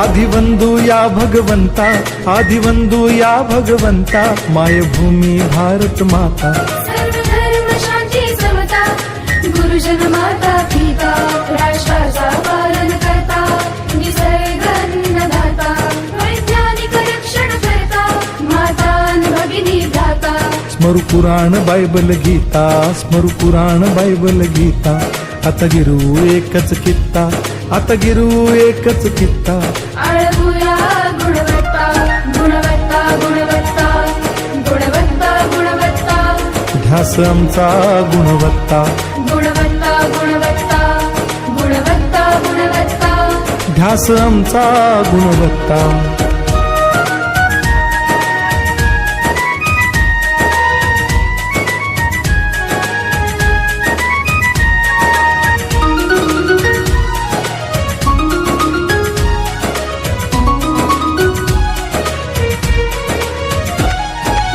आदिवंदू या भगवंता, आदिवंदू या भगवंता, मायभूमी भारत माता। सर्व धर्म शांती समता, गुरुजन माता पिता, राष्ट्राचा पालन करता, निसर्ग अन्नदाता, वैज्ञानिक रक्षण करता, माता अन् भगिनी भ्राता। स्मरू पुराण बायबल गीता, स्मरू पुराण बायबल गीता, आता गिरू एकच कित्ता, आता गिरू एकच कित्ता। आळवूया गुणवत्ता, गुणवत्ता, गुणवत्ता, गुणवत्ता, गुणवत्ता, ध्यास आमचा गुणवत्ता, गुणवत्ता, गुणवत्ता, गुणवत्ता, गुणवत्ता। ध्यास आमचा गुणवत्ता।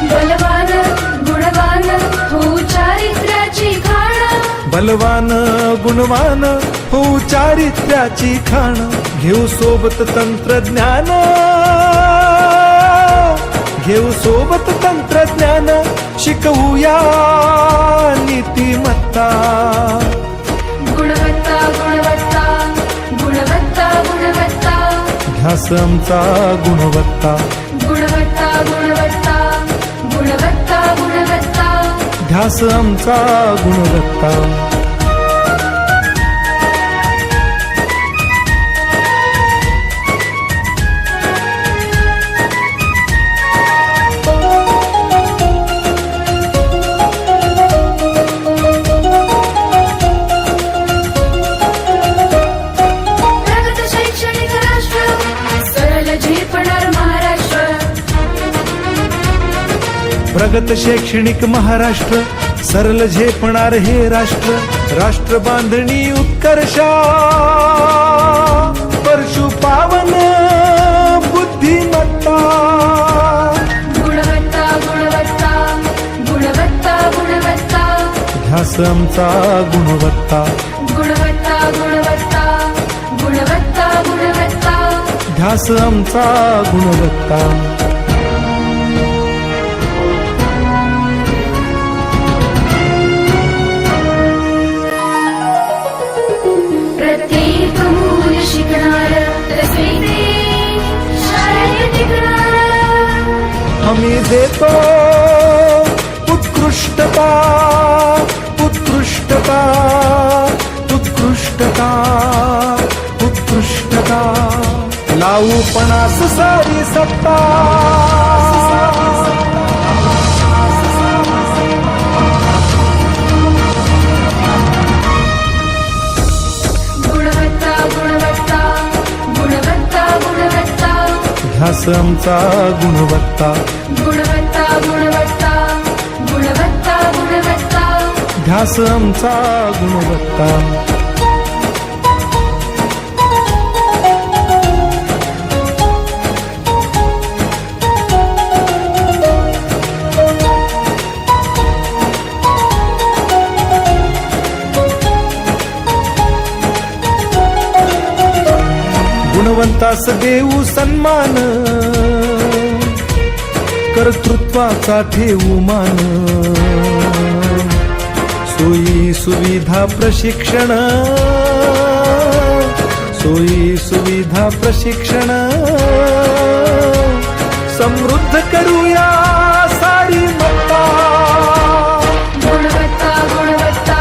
बलवान गुणवान हो चारित्र्याची खाण, बलवान गुणवान हो चारित्र्याची खाण, घेऊ सोबत तंत्रज्ञान, घेऊ सोबत तंत्रज्ञान, शिकवूया नीतिमत्ता। गुणवत्ता, गुणवत्ता, गुणवत्ता, गुणवत्ता, ध्यास आमचा गुणवत्ता, गुणवत्ता, गुणवत्ता, गुणवत्ता, गुणवत्ता। ध्यास आमचा गुणवत्ता। प्रगत शैक्षणिक राष्ट्र, सरळ झेपणार महाराष्ट्र। प्रगत शैक्षणिक महाराष्ट्र, सरल झेपणार हे राष्ट्र, राष्ट्र बांधणी उत्कर्षा, परशु पावन बुद्धिमत्ता। गुणवत्ता, गुणवत्ता, गुणवत्ता, गुणवत्ता, ध्यास आमचा गुणवत्ता, गुणवत्ता, गुणवत्ता, गुणवत्ता, गुणवत्ता। ध्यास आमचा गुणवत्ता। प्रत्येक मूल शिकणार, तसे शाळेत टिकणार। आम्ही देतो उत्कृष्टता, उत्कृष्टता, उत्कृष्टता, उत्कृष्टता, लावू पणास सारी सत्ता। गुणवत्ता, गुणवत्ता, गुणवत्ता, गुणवत्ता, ध्यास आमचा गुणवत्ता, गुणवत्ता, गुणवत्ता, गुणवत्ता, गुणवत्ता। ध्यास आमचा गुणवत्ता। गुणवंतास देऊ सन्मान, कर्तृत्वाचा ठेवू मान, सोयी सुविधा प्रशिक्षण, सोयी सुविधा प्रशिक्षण, समृद्ध करूया सारी मत्ता। गुणवत्ता, गुणवत्ता,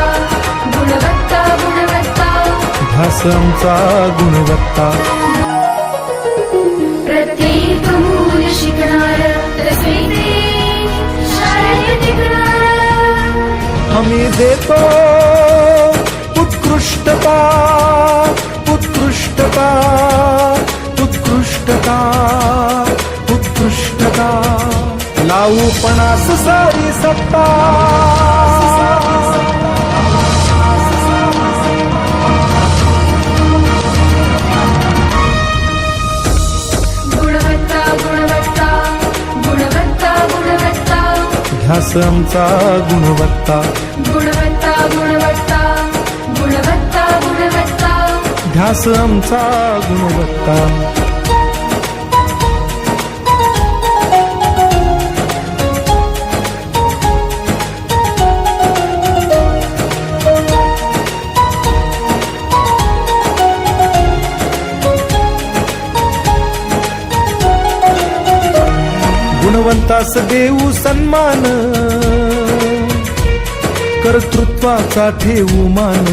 गुणवत्ता, गुणवत्ता, ध्यास आमचा गुणवत्ता, प्रत्येक मूल शिकणार, तसे शाळेत टिकणार। आम्ही देतो उत्कृष्टता, उत्कृष्टता, उत्कृष्टता, उत्कृष्टता, लावू पणास सारी सत्ता। गुणवत्ता, गुणवत्ता, गुणवत्ता, गुणवत्ता, ध्यास आमचा गुणवत्ता, गुणवत्ता, गुणवत्ता, गुणवत्ता, गुणवत्ता। ध्यास आमचा गुणवत्ता। दास देऊ सन्मान, कर्तृत्वाचा ठेवू मान,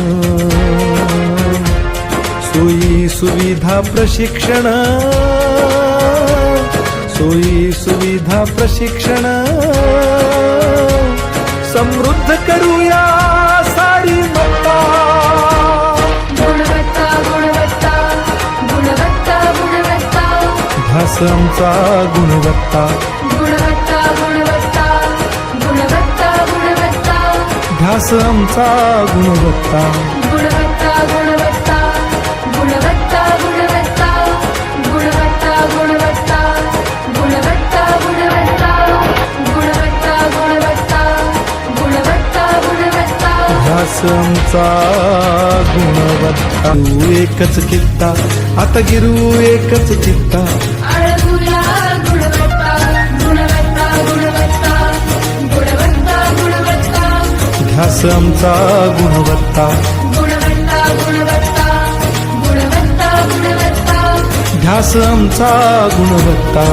सोयी सुविधा प्रशिक्षण, सोयी सुविधा प्रशिक्षण, समृद्ध करूया सारी मत्ता. गुणवत्ता गुणवत्ता गुणवत्ता गुणवत्ता ध्यास आमचा गुणवत्ता, गुणवत्ता गुणवत्ता गुणवत्ता गुणवत्ता ध्यास आमचा गुणवत्ता. गुणवत्ता गुणवत्ता गुणवत्ता गुणवत्ता गुणवत्ता गुणवत्ता गुणवत्ता गुणवत्ता गुणवत्ता गुणवत्ता गुणवत्ता गुणवत्ता ध्यास आमचा गुणवत्ता. गिरू एकच चित्ता, आता गिरू एकच चित्ता, अळगुया गुणवत्ता गुणवत्ता गुणवत्ता गुणवत्ता गुणवत्ता ध्यास आमचा गुणवत्ता, गुणवत्ता गुणवत्ता गुणवत्ता गुणवत्ता ध्यास आमचा गुणवत्ता.